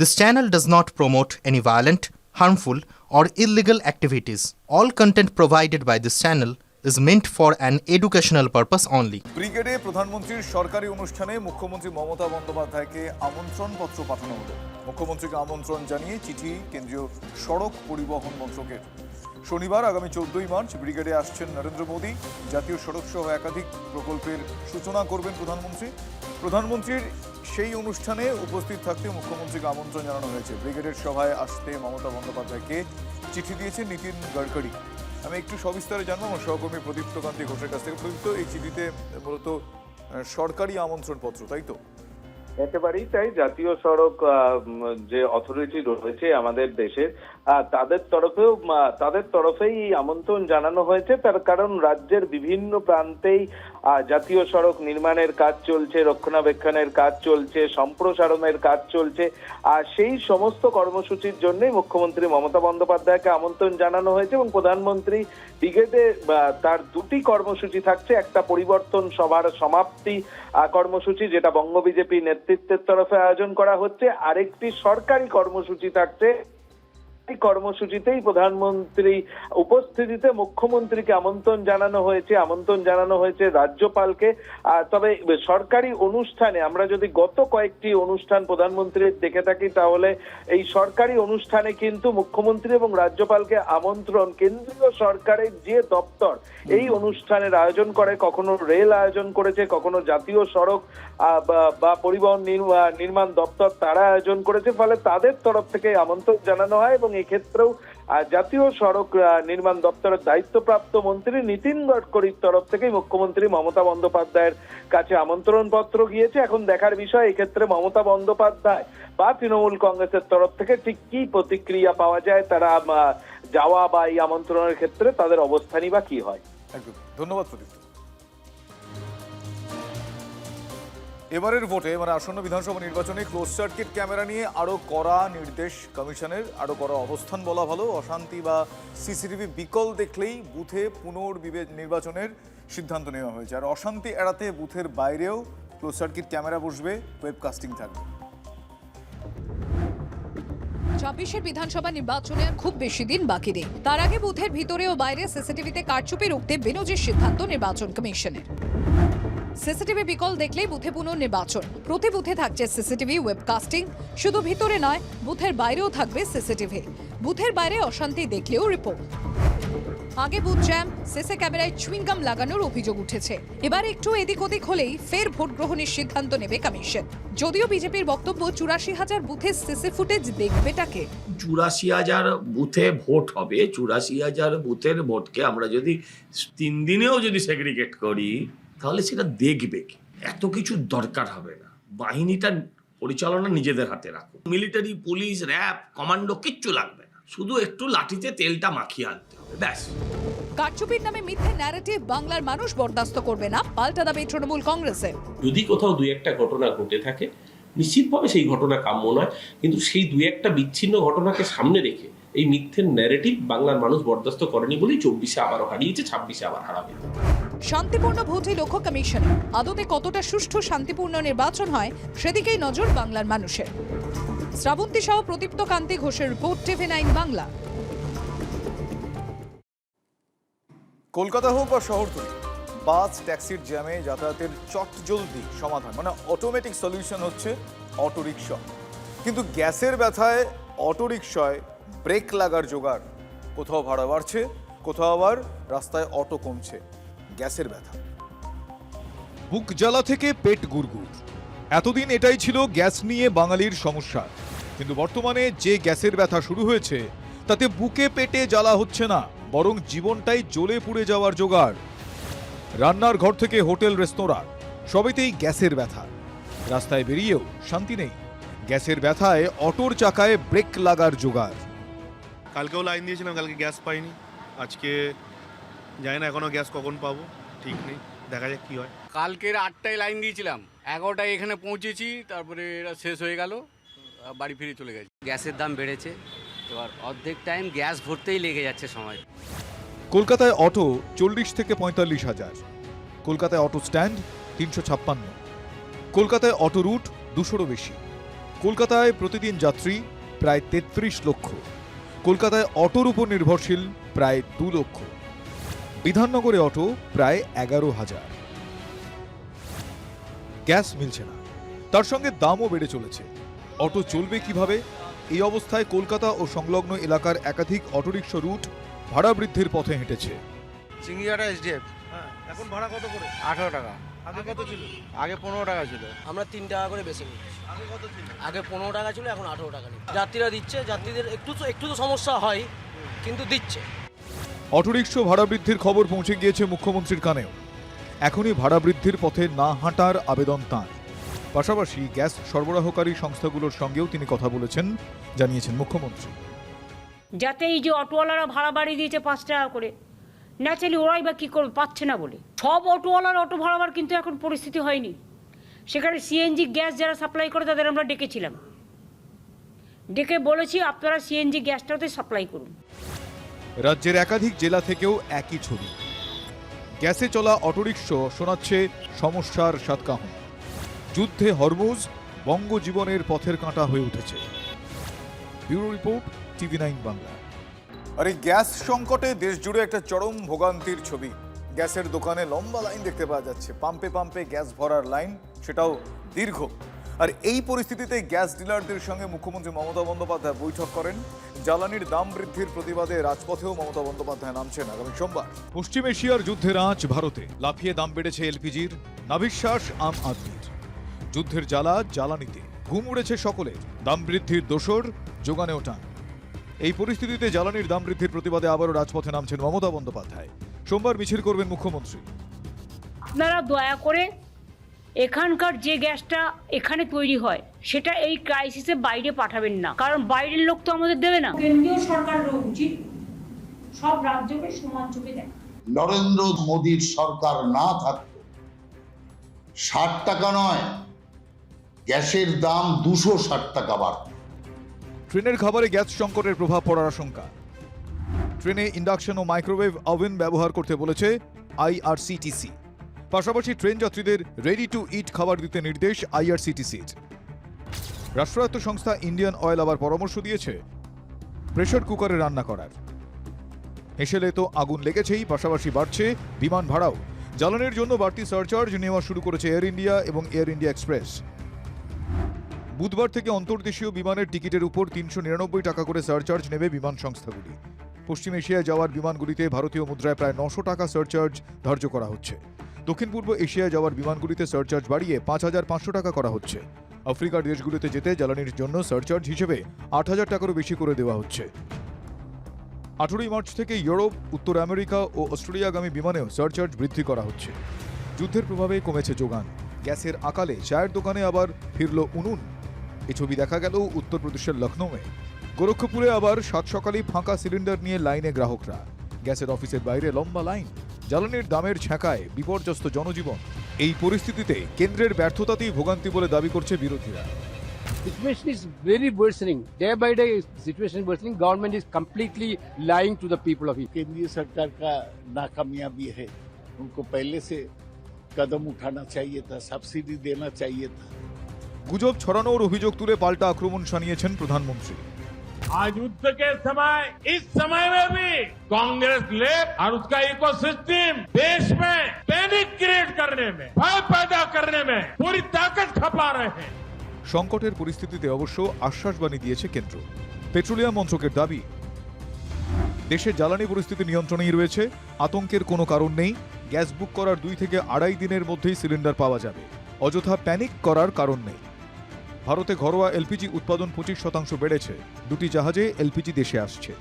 This channel does not promote any violent, harmful, or illegal activities. All content provided by this channel is meant for an educational purpose only. ব্রিগেডে প্রধানমন্ত্রীর সরকারি অনুষ্ঠানে মুখ্যমন্ত্রী মমতা বন্দ্যোপাধ্যায়কে আমন্ত্রণপত্র পাঠানো হলো। মুখ্যমন্ত্রীকে আমন্ত্রণ জানিয়ে চিঠি কেন্দ্রীয় সড়ক পরিবহন মন্ত্রকের। শনিবার আগামী 14ই মার্চ ব্রিগেডে আসছেন নরেন্দ্র মোদী। জাতীয় সড়ক সহ একাধিক প্রকল্পের সূচনা করবেন প্রধানমন্ত্রী। প্রধানমন্ত্রীর সেই অনুষ্ঠানে উপস্থিত থাকতে মুখ্যমন্ত্রীকে আমন্ত্রণ জানানো হয়েছে। ব্রিগেডের সভায় আসতে মমতা বন্দ্যোপাধ্যায়কে চিঠি দিয়েছেন নীতিন গডকরি। আমি একটু সবিস্তারে জানবো আমার সহকর্মী প্রদীপ্ত কান্তি ঘোষের কাছ থেকে। প্রদীপ্ত, এই চিঠিতে মূলত সরকারি আমন্ত্রণপত্র, তাই তো? একেবারেই তাই। জাতীয় সড়ক যে অথরিটি রয়েছে আমাদের দেশের, তাদের তরফেই এই আমন্ত্রণ জানানো হয়েছে। তার কারণ রাজ্যের বিভিন্ন প্রান্তেই জাতীয় সড়ক নির্মাণের কাজ চলছে, রক্ষণাবেক্ষণের কাজ চলছে, সম্প্রসারণের কাজ চলছে। আর সেই সমস্ত কর্মসূচির জন্যই মুখ্যমন্ত্রী মমতা বন্দ্যোপাধ্যায়কে আমন্ত্রণ জানানো হয়েছে এবং প্রধানমন্ত্রী ব্রিগেডে তার দুটি কর্মসূচি থাকছে। একটা পরিবর্তন সভার সমাপ্তি কর্মসূচি, যেটা বঙ্গ বিজেপি নেতৃত্বের তরফে আয়োজন করা হচ্ছে। আরেকটি সরকারি কর্মসূচি থাকছে। এই কর্মসূচিতেই প্রধানমন্ত্রী উপস্থিতিতে মুখ্যমন্ত্রীকে আমন্ত্রণ জানানো হয়েছে রাজ্যপালকে। তবে সরকারি অনুষ্ঠানে আমরা যদি গত কয়েকটি অনুষ্ঠান প্রধানমন্ত্রীর দেখে থাকি, তাহলে এই সরকারি অনুষ্ঠানে কিন্তু মুখ্যমন্ত্রী এবং রাজ্যপালকে আমন্ত্রণ কেন্দ্রীয় সরকারের যে দপ্তর এই অনুষ্ঠানের আয়োজন করে। কখনো রেল আয়োজন করেছে, কখনো জাতীয় সড়ক বা পরিবহন নির্মাণ দপ্তর তারা আয়োজন করেছে। ফলে তাদের তরফ থেকে আমন্ত্রণ জানানো হয় এবং এক্ষেত্রেও জাতীয় সড়ক নির্মাণ দপ্তরের দায়িত্বপ্রাপ্ত মন্ত্রী নীতিন গডকরির তরফ থেকে মুখ্যমন্ত্রী মমতা বন্দ্যোপাধ্যায়ের কাছে আমন্ত্রণ পত্র গিয়েছে। এখন দেখার বিষয় এক্ষেত্রে মমতা বন্দ্যোপাধ্যায় বা তৃণমূল কংগ্রেসের তরফ থেকে ঠিক কি প্রতিক্রিয়া পাওয়া যায়, তারা যাওয়া বা এই আমন্ত্রণের ক্ষেত্রে তাদের অবস্থানই বা কি হয়। একদম ধন্যবাদ প্রদীপ্ত। এবারের ভোটে মানে আসন্ন বিধানসভা নির্বাচনে ক্লোজ সার্কিট ক্যামেরা নিয়ে আরো কড়া নির্দেশ কমিশনের, আরো কড়া অবস্থান বলা ভালো। অশান্তি বা সিসিটিভি বিকল দেখলেই বুথে পুনর্নির্বাচনের সিদ্ধান্ত নেওয়া হয়েছে। আর অশান্তি এড়াতে বুথের বাইরেও ক্লোজ সার্কিট ক্যামেরা বসবে, ওয়েবকাস্টিং থাকবে। ২৬ বিধানসভা নির্বাচনে খুব বেশি দিন বাকি নেই। তার আগে বুথের ভিতরে ও বাইরে সিসিটিভিতে কারচুপি রুখতে বিনোজের সিদ্ধান্ত নির্বাচন কমিশনের। সিসিটিভি বিকল দেখলেই বুথে পুনর্নির্বাচন। প্রতি বুথে থাকছে সিসিটিভি ওয়েবকাস্টিং। শুধু ভিতরে নয়, বুথের বাইরেও থাকবে সিসিটিভি। বুথের বাইরে অশান্তি দেখলেও রিপোর্ট। আগে বুথ জ্যাম, সিসি ক্যামেরায় চুইংগাম লাগানোর অভিযোগ উঠেছে। এবার একটু এদিক ওদিক হলেই ফের ভোট গ্রহণের সিদ্ধান্ত নেবে কমিশন। যদিও বিজেপির বক্তব্য ৮৪,০০০ বুথে সিসি ফুটেজ দেখবেটাকে। ৮৪,০০০ বুথে ভোট হবে। ৮৪,০০০ বুথের ভোটকে আমরা যদি ৩ দিনেও যদি সেগ্রিগেট করি, তাহলে সেটা দেখবে কি? এত কিছু দরকার হবে না। বাহিনীটা পরিচালনা নিজেদের হাতে রাখুন। মিলিটারি, পুলিশ, র্যাব, কমান্ডো কিচ্ছু লাগবে না। শুধু একটু লাঠিতে তেলটা মাখিয়ে আনতে হবে, ব্যাস। কারচুপির নামে মিথ্যে ন্যারেটিভ বাংলার মানুষ বরদাস্ত করবে না, পাল্টা দাবি তৃণমূল কংগ্রেসের। যদি কোথাও দুই একটা ঘটনা ঘটে থাকে, নিশ্চিতভাবে সেই ঘটনা কাম্য নয়, কিন্তু সেই দুই একটা বিচ্ছিন্ন ঘটনাকে সামনে রেখে এই মিথ্যের ন্যারেটিভ বাংলার মানুষ বরদাস্ত করেনি বলেই ২৪-এ আবারও হারিয়েছে, ২৬-এ আবার হারাবে। শান্তিপূর্ণ ভোটই লক্ষ্য কমিশনের। আদতে কতটা সুষ্ঠু শান্তিপূর্ণ নির্বাচন হয় সেদিকেই নজর বাংলার মানুষের। শ্রাবন্তী সহ প্রদীপ্ত কান্তি ঘোষের রিপোর্ট, TV9 বাংলা। কলকাতা হোক বা শহরতলি, বাস ট্যাক্সির জ্যামে যাতায়াতের চটজলদি সমাধান মানে অটোমেটিক সলিউশন হচ্ছে অটোরিকশা। কিন্তু গ্যাসের ব্যথায় অটোরিকশায় ব্রেক লাগার জোগাড়। কোথাও ভাড়া বাড়ছে, কোথাও আবার রাস্তায় অটো কমছে। গ্যাসের ব্যথা, বুক জ্বালা থেকে পেট গুড়গুড়, এতদিন এটাই ছিল গ্যাস নিয়ে বাঙালির সমস্যা। কিন্তু বর্তমানে যে গ্যাসের ব্যথা শুরু হয়েছে, তাতে বুকে পেটে জ্বালা হচ্ছে না, বরং জীবনটাই জ্বলে পুড়ে যাওয়ার জোগাড়। রান্নার ঘর থেকে হোটেল রেস্তোরাঁ, সবেতেই গ্যাসের ব্যথা। রাস্তায় বেরিয়েও শান্তি নেই। গ্যাসের ব্যথায় অটোর চাকায় ব্রেক লাগার জোগাড়। কালকেও লাইন দিয়েছিলাম, কালকে গ্যাস পাইনি। আজকে জানি না এখনো গ্যাস কখন পাবো, ঠিক নেই, দেখা যাক কি হয়। কালকের ৮টায় লাইন দিয়েছিলাম, ১১টায় এখানে পৌঁছেছি, তারপরে এটা শেষ হয়ে গেল, বাড়ি ফিরে চলে গেছি। গ্যাসের দাম বেড়েছে, এবার অর্ধেক টাইম গ্যাস ভরতেই লেগে যাচ্ছে সময়। কলকাতায় অটো ৪০ থেকে ৪৫,০০০। কলকাতায় অটো স্ট্যান্ড ৩৫৬। কলকাতায় অটো রুট ২০০রও বেশি। কলকাতায় প্রতিদিন যাত্রী প্রায় ৩৩ লক্ষ, কলকাতায় অটোর উপর নির্ভরশীল প্রায় ২ লক্ষ, বিধাননগরে অটো প্রায় ১১,০০০। গ্যাস মিলছে না, তার সঙ্গে দামও বেড়ে চলেছে। অটো চলবে কিভাবে? এই অবস্থায় কলকাতা ও সংলগ্ন এলাকার একাধিক অটোরিকশা রুট ভাড়া বৃদ্ধির পথে হেঁটেছে। চিংড়িয়াটা এসডিএফ হ্যাঁ, এখন ভাড়া কত করে? 18 টাকা, আগে কত ছিল? আগে 15 টাকা ছিল। আমরা 3 টাকা করে বেশি নিই। আগে কত ছিল? আগে 15 টাকা ছিল, এখন 18 টাকা নিই। যাত্রীরা দিচ্ছে, যাত্রীদের একটু তো সমস্যা হয়, কিন্তু দিচ্ছে। অটোরিকশা ভাড়া বৃদ্ধির খবর পৌঁছে গিয়েছে মুখ্যমন্ত্রীর কানেও। এখনই ভাড়া বৃদ্ধির পথে না হাঁটার আবেদন তাঁর। পাশাপাশি গ্যাস সরবরাহকারী সংস্থাগুলোর সঙ্গেও তিনি কথা বলেছেন, জানিয়েছেন মুখ্যমন্ত্রী। যাতে এই যে অটোওয়ালারা ভাড়া বাড়িয়ে দিয়েছে 5 টাকা করে, ন্যাচারালি ওরাই বা কী করবে, পাচ্ছে না বলে। সব অটোওয়ালার অটো ভাড়া বাড়ার কিন্তু এখন পরিস্থিতি হয়নি। সেখানে সিএনজি গ্যাস যারা সাপ্লাই করে তাদের আমরা ডেকেছিলাম, ডেকে বলেছি আপনারা সিএনজি গ্যাসটাতে সাপ্লাই করুন। রাজ্যের একাধিক জেলা থেকেও একই ছবি। গ্যাসে চলা অটোরিকশা শোনাচ্ছে সমস্যার সাতকাহন। যুদ্ধে হরমুজ বঙ্গজীবনের পথের কাঁটা হয়ে উঠেছে। Bureau report, TV9 Bangla. আর এই গ্যাস সংকটে দেশ জুড়ে একটা চরম ভোগান্তির ছবি। গ্যাসের দোকানে লম্বা লাইন দেখতে পাওয়া যাচ্ছে, পাম্পে পাম্পে গ্যাস ভরার লাইন, সেটাও দীর্ঘ। আর এই পরিস্থিতিতে গ্যাস ডিলারদের সঙ্গে মুখ্যমন্ত্রী মমতা বন্দ্যোপাধ্যায় বৈঠক করেন। জ্বালানির দাম বৃদ্ধির প্রতিবাদে রাজপথেও মমতা বন্দ্যোপাধ্যায় নামছেন আগামী সোমবার। পশ্চিম এশিয়ার যুদ্ধের আঁচ ভারতে। লাফিয়ে দাম বেড়েছে এলপিজির, নাভিশ্বাস আম আদমির। যুদ্ধের জ্বালা জ্বালানিতে, ঘুম উড়েছে সকলের। দাম বৃদ্ধির দোসর, যোগানেও টান। এই পরিস্থিতিতে জ্বালানির দাম বৃদ্ধির প্রতিবাদে আবারও রাজপথে নামছেন মমতা বন্দ্যোপাধ্যায়। সোমবার মিছিল করবেন মুখ্যমন্ত্রী। আপনারা দয়া করে এখানকার যে গ্যাসটা এখানে তৈরি হয় সেটা এই ক্রাইসিসে বাইরে পাঠাবেন না, কারণ বাইরের লোক তো আমাদের দেবে না। কেন্দ্রীয় সরকারের উচিত সব রাজ্যকে সমান চোখে দেখা। নরেন্দ্র মোদীর সরকার না থাকতো 60 টাকা নয়, গ্যাসের দাম 260 টাকা বাড়ত। ট্রেনের খাবারে গ্যাস সংকটের প্রভাব পড়ার আশঙ্কা। ট্রেনে ইন্ডাকশন ও মাইক্রোওয়েভ ওভেন ব্যবহার করতে বলেছে আইআরসিটিসি। পাশাপাশি ট্রেন যাত্রীদের রেডি টু ইট খাবার দিতে নির্দেশ আইআরসিটিসির। রাষ্ট্রায়ত্ত সংস্থা ইন্ডিয়ান অয়েল আবার পরামর্শ দিয়েছে প্রেসার কুকারে রান্না করার। হেসেলে তো আগুন লেগেছেই, পাশাপাশি বাড়ছে বিমান ভাড়াও। জ্বালানির জন্য বাড়তি সারচার্জ নেওয়া শুরু করেছে এয়ার ইন্ডিয়া এবং এয়ার ইন্ডিয়া এক্সপ্রেস। বুধবার থেকে অন্তর্দেশীয় বিমানের টিকিটের উপর 399 টাকা করে সারচার্জ নেবে বিমান সংস্থাগুলি। পশ্চিম এশিয়ায় যাওয়ার বিমানগুলিতে ভারতীয় মুদ্রায় প্রায় 900 টাকা সারচার্জ ধার্য করা হচ্ছে। দক্ষিণ পূর্ব এশিয়ায় যাওয়ার বিমানগুলিতে সারচার্জ বাড়িয়ে 5500 টাকা করা হচ্ছে। আফ্রিকার দেশগুলিতে যেতে জ্বালানির জন্য সারচার্জ হিসেবে 8000 টাকারও বেশি করে দেওয়া হচ্ছে। 18 মার্চ থেকে ইউরোপ, উত্তর আমেরিকা ও অস্ট্রেলিয়াগামী বিমানেও সারচার্জ বৃদ্ধি করা হচ্ছে। যুদ্ধের প্রভাবে কমেছে যোগান। গ্যাসের আকালে চায়ের দোকানে আবার ফিরল উনুন। এই ছবি দেখা গেল উত্তরপ্রদেশের লখনৌয়ে। গোরক্ষপুরে আবার সাত সকালেই ফাঁকা সিলিন্ডার নিয়ে লাইনে গ্রাহকরা। গ্যাসের অফিসের বাইরে লম্বা লাইন। জ্বালানির দামের ছ্যাঁকায় বিপর্যস্ত জনজীবন। এই পরিস্থিতিতে কেন্দ্রের ব্যর্থতাতেই ভোগান্তি বলে দাবি করছে বিরোধীরা। Situation is very worsening. Day by day, situation worsening. Government is completely lying to the people of India. केंद्रीय सरकार का नाकामयाबी है, उनको पहले से कदम उठाना चाहिए था, सब्सिडी देना चाहिए था। गुजब ছড়ানোর অভিযোগ তুলে পাল্টা আক্রমণ শানিয়েছেন প্রধানমন্ত্রী। आज युद्ध के समय, इस समय में भी कांग्रेस लेफ्ट और उसका इकोसिस्टम देश में पैनिक क्रिएट करने में, भय पैदा करने में पूरी ताकत खपा रहे हैं। সংকটের পরিস্থিতিতে অবশ্য আশ্বাসবাণী দিয়েছে কেন্দ্র। পেট্রোলিয়াম মন্ত্রকের দাবি, দেশের জ্বালানি পরিস্থিতি নিয়ন্ত্রণেই রয়েছে, আতঙ্কের কোনো কারণ নেই। গ্যাস বুক করার 2 থেকে 2.5 দিনের মধ্যেই সিলিন্ডার পাওয়া যাবে। অযথা প্যানিক করার কারণ নেই। ভারতে ঘরোয়া এলপিজি উৎপাদন 25% বেড়েছে। 2টি জাহাজে এলপিজি দেশে আসছে।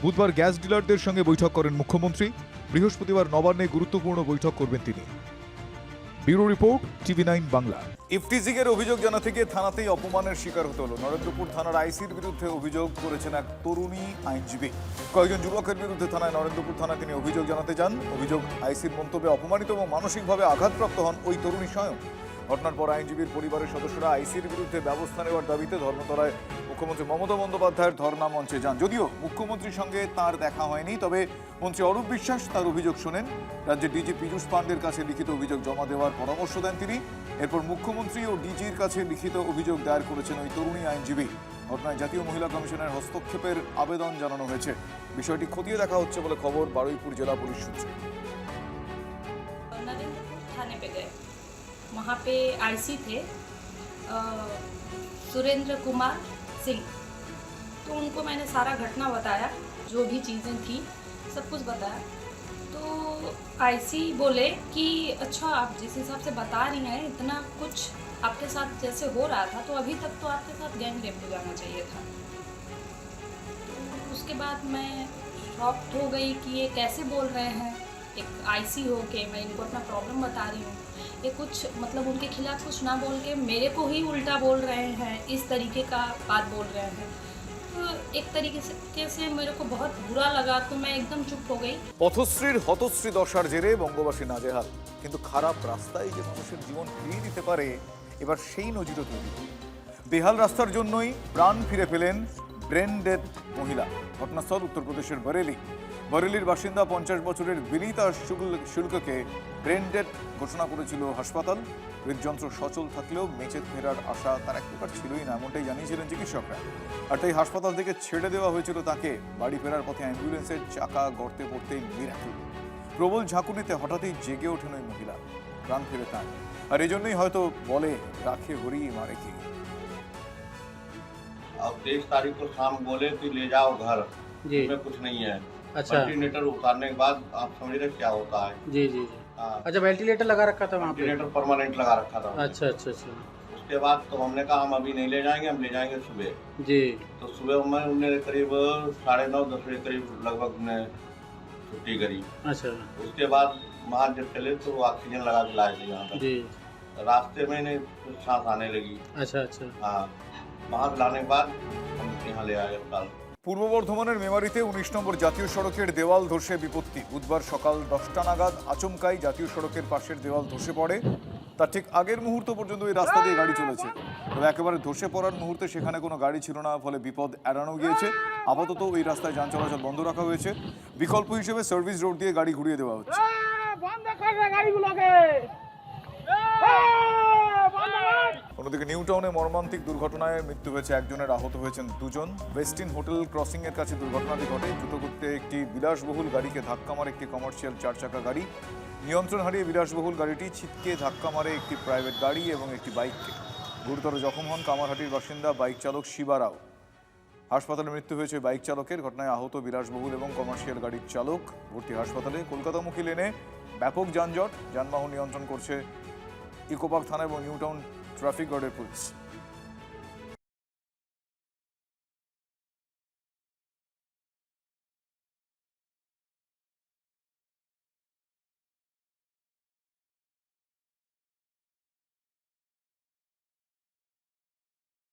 বুধবার গ্যাস ডিলারদের সঙ্গে বৈঠক করেন মুখ্যমন্ত্রী। বৃহস্পতিবার নবান্নে গুরুত্বপূর্ণ বৈঠক করবেন তিনি। Bureau report, TV9 Bangla. Eve teasing এর অভিযোগ জানাতে গিয়ে থানাতেই অপমানের শিকার হতে হলো। নরেন্দ্রপুর থানার আইসির বিরুদ্ধে অভিযোগ করেছেন এক তরুণী আইনজীবী। কয়েকজন যুবকের বিরুদ্ধে থানায় নরেন্দ্রপুর থানায় তিনি অভিযোগ জানাতে যান। অভিযোগ, আইসির মন্তব্যে অপমানিত এবং মানসিকভাবে আঘাতপ্রাপ্ত হন ওই তরুণী স্বয়ং। ঘটনার পর আইনজীবীর পরিবারের সদস্যরা আইসির বিরুদ্ধে ব্যবস্থা নেওয়ার দাবিতে ধর্মতলায় মুখ্যমন্ত্রী মমতা বন্দ্যোপাধ্যায়ের ধর্ণা মঞ্চে যান। যদিও মুখ্যমন্ত্রীর সঙ্গে তার দেখা হয়নি, তবে মন্ত্রী অরূপ বিশ্বাস তার অভিযোগ শোনেন। রাজ্যের ডিজি পীযূষ পাণ্ডের কাছে লিখিত অভিযোগ জমা দেওয়ার পরামর্শ দেন তিনি। এরপর মুখ্যমন্ত্রী ও ডিজির কাছে লিখিত অভিযোগ দায়ের করেছেন ওই তরুণী আইনজীবী। ঘটনায় জাতীয় মহিলা কমিশনের হস্তক্ষেপের আবেদন জানানো হয়েছে। বিষয়টি খতিয়ে দেখা হচ্ছে বলে খবর বারুইপুর জেলা পুলিশ সূত্রে। नरेंद्रपुर थाने पे गए, वहाँ पे आईसी थे सुरेंद्र कुमार सिंह। तो उनको मैंने सारा घटना बताया, जो भी चीज़ें थी सब कुछ बताया। तो आईसी बोले कि अच्छा आप जिस हिसाब से बता रही हैं इतना कुछ आपके साथ जैसे हो रहा था, तो अभी तक तो आपके साथ गैंग रेप हो जाना चाहिए था। तो उसके बाद मैं शॉक्ड हो गई कि ये कैसे बोल रहे हैं, एक आईसी हो के मैं इनको अपना प्रॉब्लम बता रही हूँ, ये कुछ मतलब उनके खिलाफ कुछ ना बोल के मेरे को ही उल्टा बोल रहे हैं, इस तरीके का बात बोल रहे हैं। तो एक तरीके से मेरे को बहुत बुरा लगा, तो मैं एकदम चुप हो गई। পথশ্রীর হতশ্রী দশার জেরে বঙ্গবাসী নাজেহাল, কিন্তু খারাপ রাস্তায় যে মানুষের জীবন ফিরিয়ে দিতে পারে এবার সেই নজিরও তৈরি হল। বেহাল রাস্তার জন্যই প্রাণ ফিরে পেলেন ব্রেন ডেড মহিলা। ঘটনাস্থল উত্তরপ্রদেশের বরেলি। বরেলির বাসিন্দা 50 বছরের বিনীতা শুল্ককে ব্রেন ডেড ঘোষণা করেছিল হাসপাতাল। হৃদযন্ত্র সচল থাকলেও বেঁচে ফেরার আশা তার এক প্রকার ছিলই না, এমনটাই জানিয়েছিলেন চিকিৎসকরা। আর তাই হাসপাতাল থেকে ছেড়ে দেওয়া হয়েছিল তাকে। বাড়ি ফেরার পথে অ্যাম্বুলেন্সের চাকা গর্তে পড়তেই মিরাকেল। প্রবল ঝাঁকুনিতে হঠাৎই জেগে ওঠেন ওই মহিলা, প্রাণ ফিরে তার। আর এই জন্যই হয়তো বলে রাখে হরি মারে কি। अब 23 तारीख को शाम बोले कि ले जाओ घर, इसमें कुछ नहीं है। अच्छा, वेंटिलेटर उतारने के बाद आप समझ रहे क्या होता है। जी जी जी। अच्छा, वेंटिलेटर लगा रखा था वहाँ पे? वेंटिलेटर परमानेंट लगा रखा था। अच्छा अच्छा अच्छा। उसके बाद तो हमने कहा हम अभी नहीं ले जाएंगे, हम ले जाएंगे सुबह। जी। तो सुबह में उन्होंने करीब 9:30-10 बजे करीब लगभग ने छुट्टी करी। अच्छा। उसके बाद वहाँ जब चले तो ऑक्सीजन लगा के लाए थे यहाँ तक। जी। रास्ते में इन्हें सांस आने लगी। अच्छा अच्छा। हाँ, वहाँ लाने के बाद हम यहाँ ले आए अस्पताल। পূর্ব বর্ধমানের মেমারিতে 19 নম্বর জাতীয় সড়কের দেওয়াল ধসে বিপত্তি। বুধবার সকাল 10টা নাগাদ আচমকাই জাতীয় সড়কের পাশের দেওয়াল ধসে পড়ে। তার ঠিক আগের মুহূর্ত পর্যন্ত এই রাস্তা দিয়ে গাড়ি চলেছে, তবে একেবারে ধসে পড়ার মুহূর্তে সেখানে কোনো গাড়ি ছিল না, ফলে বিপদ এড়ানো গিয়েছে। আপাতত ওই রাস্তায় যান চলাচল বন্ধ রাখা হয়েছে। বিকল্প হিসেবে সার্ভিস রোড দিয়ে গাড়ি ঘুরিয়ে দেওয়া হচ্ছে। অন্যদিকে নিউ টাউনে মর্মান্তিক দুর্ঘটনায় মৃত্যু হয়েছে একজনের, আহত হয়েছেন দুজন। ওয়েস্টিন হোটেল ক্রসিং এর কাছে দুর্ঘটনাটি ঘটে। দ্রুত গতিতে একটি বিলাসবহুল গাড়িকে ধাক্কা মারে একটি কমার্শিয়াল 4 চাকা গাড়ি। নিয়ন্ত্রণ হারিয়ে বিলাসবহুল গাড়িটি ছিটকে ধাক্কা মারে একটি প্রাইভেট গাড়ি এবং একটি বাইককে। গুরুতর জখম হন কামারহাটির বাসিন্দা বাইক চালক শিবা রাও। হাসপাতালে মৃত্যু হয়েছে বাইক চালকের। ঘটনায় আহত বিলাসবহুল এবং কমার্শিয়াল গাড়ির চালক ভর্তি হাসপাতালে। কলকাতামুখী লেনে ব্যাপক যানজট, যানবাহন নিয়ন্ত্রণ করছে ইকোপার্ক থানা এবং নিউ টাউন ট্রাফিক গার্ডের পুলিশ।